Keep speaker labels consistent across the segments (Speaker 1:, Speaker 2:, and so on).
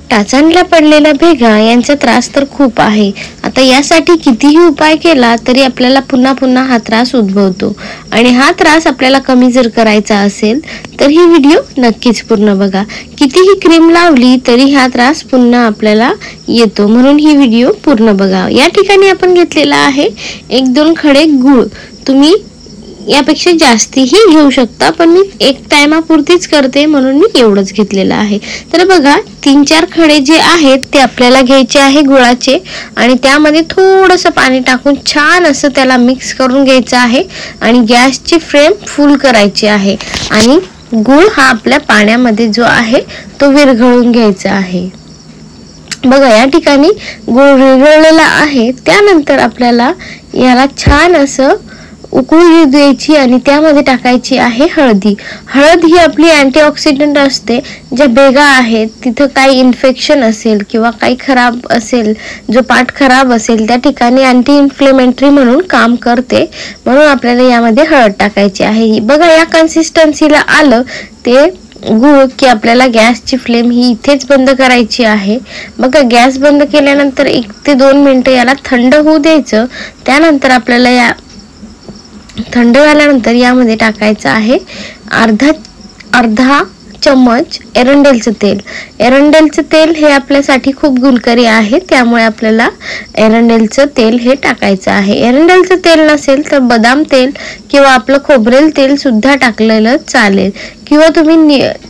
Speaker 1: टाचांला पडलेल्या भेगा यांचा त्रास तर खूप आहे. आता यासाठी कितीही उपाय केला तरी आपल्याला पुन्हा पुन्हा हा त्रास उद्भवतो आणि हा त्रास आपल्याला कमी जर करायचा असेल तर ही व्हिडिओ नक्कीच पूर्ण बघा. कितीही क्रीम लावली तरी हा त्रास पुन्हा आपल्याला येतो, म्हणून ही व्हिडिओ पूर्ण बघा. या ठिकाणी आपण घेतलेला आहे 1-2 खडे गूळ. तुम्ही यापेक्षा जास्तीही घेऊ शकता, पण मी एक टायमापुरतीच करते म्हणून मी एवढंच घेतलेलं आहे. तर बघा 3-4 खडे जे आहेत ते आपल्याला घ्यायचे आहे गुळाचे आणि त्यामध्ये थोडंसं पाणी टाकून छान असं त्याला मिक्स करून घ्यायचं आहे आणि गॅसची फ्लेम फुल करायची आहे आणि गुळ हा आपल्या पाण्यामध्ये जो आहे तो विरघळून घ्यायचा आहे. बघा या ठिकाणी गुळ विरघळलेला आहे. त्यानंतर आपल्याला याला छान असं उकळू द्यायची आणि त्यामध्ये टाकायची आहे हळदी. हळद ही आपली अँटीऑक्सिडंट असते. ज्या भेगा आहेत तिथं काही इन्फेक्शन असेल किंवा काही खराब असेल, जो पार्ट खराब असेल त्या ठिकाणी अँटी इन्फ्लेमेटरी म्हणून काम करते, म्हणून आपल्याला यामध्ये हळद टाकायची आहे. बघा या कन्सिस्टन्सीला आलं ते गूळ की आपल्याला गॅसची फ्लेम ही इथेच बंद करायची आहे. बघा गॅस बंद केल्यानंतर 1 ते 2 मिनिटं याला थंड होऊ द्यायचं. त्यानंतर आपल्याला या थंड झाल्यानंतर यामध्ये टाकायचं आहे अर्धा चम्मच एरंडेलचं तेल. एरंडेलचं तेल हे आपल्यासाठी खूप गुणकारी आहे, त्यामुळे आपल्याला एरंडेलचं तेल हे टाकायचं आहे. एरंडेलचं तेल नसेल तर बदाम तेल किंवा आपलं खोबरेल तेल सुद्धा टाकलेलं चालेल किंवा तुम्ही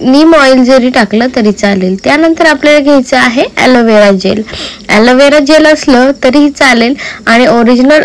Speaker 1: नीम ऑइल जरी टाकलं तरी चालेल. त्यानंतर आपल्याला घ्यायचं आहे ॲलोवेरा जेल. ॲलोवेरा जेल असलं तरीही चालेल आणि ओरिजिनल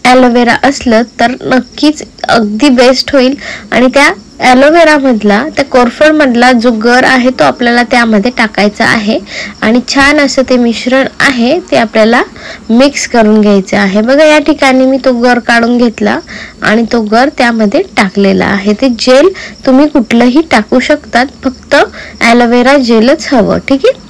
Speaker 1: ॲलोवेरा असलं तर नक्कीच अगदी बेस्ट होईल. आणि त्या ॲलोवेरा मधला, त्या कोरफड मधला जो गर आहे तो आपल्याला त्यामध्ये टाकायचा आहे आणि छान असं ते मिश्रण आहे ते आपल्याला मिक्स करून घ्यायचं आहे. बघा या ठिकाणी मी तो गर काढून घेतला आणि तो गर त्यामध्ये टाकलेला आहे. ते जेल तुम्ही कुठलंही टाकू शकतात, फक्त ॲलोवेरा जेलच हवं, ठीक आहे.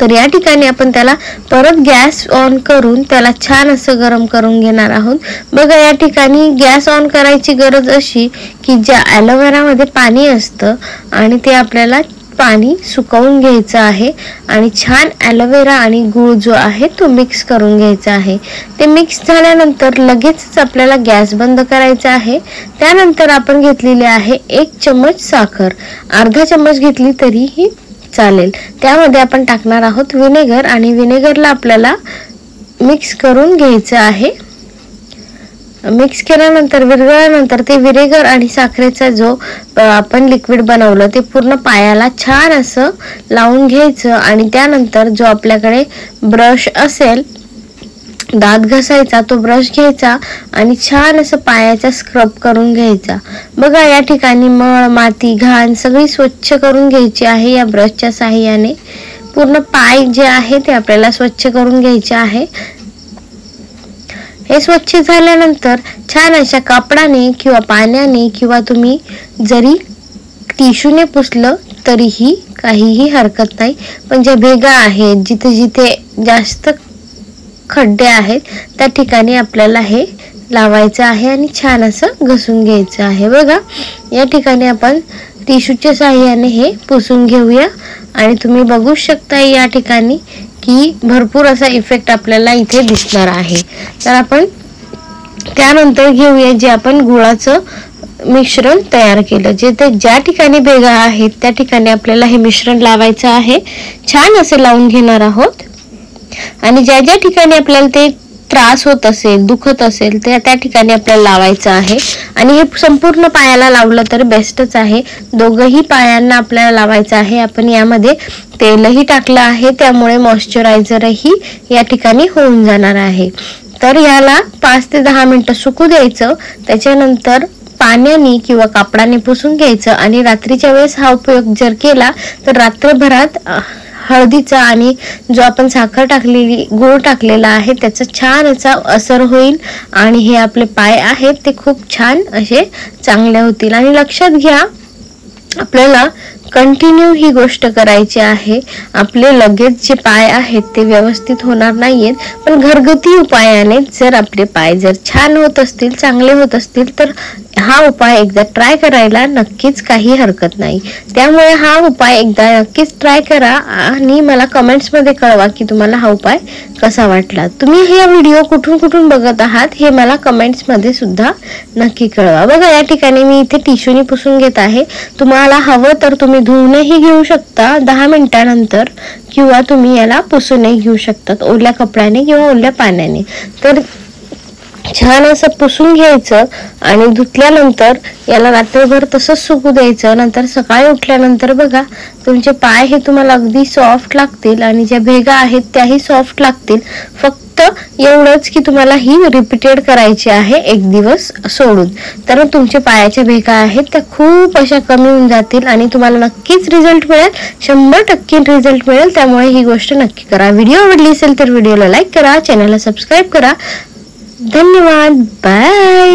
Speaker 1: तर या ठिकाणी आपण त्याला परत गॅस ऑन करून त्याला छान असं गरम करून घेणार आहोत. बघा या ठिकाणी गॅस ऑन करायची गरज अशी की ज्या ॲलोवेरामध्ये पाणी असतं आणि ते आपल्याला पाणी सुकवून घ्यायचं आहे आणि छान ॲलोवेरा आणि गूळ जो आहे तो मिक्स करून घ्यायचा आहे. ते मिक्स झाल्यानंतर लगेचच आपल्याला गॅस बंद करायचा आहे. त्यानंतर आपण घेतलेली आहे 1 चम्मच साखर. अर्धा चम्मच घेतली तरीही चालेल. त्यामध्ये आपण टाकणार आहोत विनेगर आणि विनेगरला आपल्याला मिक्स करून घ्यायचं आहे. मिक्स केल्यानंतर विरघळल्यानंतर ते विनेगर आणि साखरेचा जो आपण लिक्विड बनवलं ते पूर्ण पायाला छान असं लावून घ्यायचं आणि त्यानंतर जो आपल्याकडे ब्रश असेल दात घासायचा तो ब्रश घ्यायचा आणि छान असं पायाचा स्क्रब करून घ्यायचा. बघा या ठिकाणी मळ, माती, घाण सगळी स्वच्छ करून घ्यायची आहे या ब्रशच्या साहाय्याने. पूर्ण पाय जे आहे ते आपल्याला स्वच्छ करून घ्यायचे आहे. हे स्वच्छ झाल्यानंतर छान अशा कापडाने किंवा पाण्याने किंवा तुम्ही जरी टिश्यूने पुसलं तरीही काहीही हरकत नाही. पण ज्या भेगा आहेत, जिथे जिथे जास्त खड्डे आहेत त्या ठिकाणी आपल्याला हे लावायचं आहे आणि छान असं घसून घ्यायचं आहे. बघा या ठिकाणी आपण टिश्यूच्या साहाय्याने हे पुसून घेऊया आणि तुम्ही बघू शकता या ठिकाणी की भरपूर असा इफेक्ट आपल्याला इथे दिसणार आहे. तर आपण त्यानंतर घेऊया जे आपण गुळाचं मिश्रण तयार केलं. ज्या ठिकाणी भेगा आहेत त्या ठिकाणी आपल्याला हे मिश्रण लावायचं आहे. छान असे लावून घेणार आहोत आणि ज्या ज्या ठिकाणी आपल्याला ते त्रास होत असेल, दुखत असेल त्या ठिकाणी आपल्याला लावायचं आहे. आणि हे संपूर्ण पायाला लावलं तर बेस्टच आहे. दोघही पायांना आपल्याला लावायचं आहे. आपण यामध्ये तेलही टाकलं आहे त्यामुळे मॉइश्चरायझरही या ठिकाणी होऊन जाणार आहे. तर याला 5 ते 10 मिनिटं सुकू द्यायचं. त्याच्यानंतर पाण्याने किंवा कापडाने पुसून घ्यायचं आणि रात्रीच्या वेळेस हा उपयोग जर केला तर रात्रभरात हळदीचा आणि जो आपण साखर टाकलेली, गूळ टाकलेला आहे त्याचा छान असा असर होईल आणि हे आपले पाय आहेत ते खूप छान असे चांगले होतील. आणि लक्षात घ्या आपल्याला कंटिन्यू ही गोष्ट करायची आहे. आपले लगेच जे पाय आहेत ते व्यवस्थित होणार नाहीयेत, पण घरगुती उपायाने जर आपले पाय जर छान होत असतील, चांगले होत असतील तर हा उपाय एकदा ट्राय करायला नक्कीच काही हरकत नाही. त्यामुळे हा उपाय एकदा नक्कीच ट्राय करा आणि मला कमेंट्स मध्ये कळवा की तुम्हाला हा उपाय कसा वाटला. तुम्ही हे व्हिडिओ कुठून बघत आहात हे मला कमेंट्स मध्ये सुद्धा नक्की कळवा. बघा या ठिकाणी मी इथे टिश्यूनी पुसून घेत आहे. तुम्हाला हवं तर तुम्ही धुवूनही घेऊ शकता 10 मिनिटांनंतर, किंवा तुम्ही याला पुसूनही घेऊ शकतात ओल्या कपड्याने किंवा ओल्या पाण्याने. तर छान असं पुसून घ्यायचं आणि धुतल्यानंतर याला रात्रभर तसंच सुकू द्यायचं. नंतर सकाळी उठल्यानंतर बघा तुमचे पाय हे तुम्हाला अगदी सॉफ्ट लागतील आणि ज्या भेगा आहेत त्याही सॉफ्ट लागतील. फक्त एवढंच की तुम्हाला ही रिपीटेड करायची आहे 1 दिवस सोडून. तर तुमच्या पायाच्या भेगा आहेत त्या खूप अशा कमी होऊन जातील आणि तुम्हाला नक्कीच रिझल्ट मिळेल, 100% रिझल्ट मिळेल. त्यामुळे ही गोष्ट नक्की करा. व्हिडिओ आवडली असेल तर व्हिडिओला लाईक करा, चॅनलला सबस्क्राईब करा. धन्यवाद. बाय.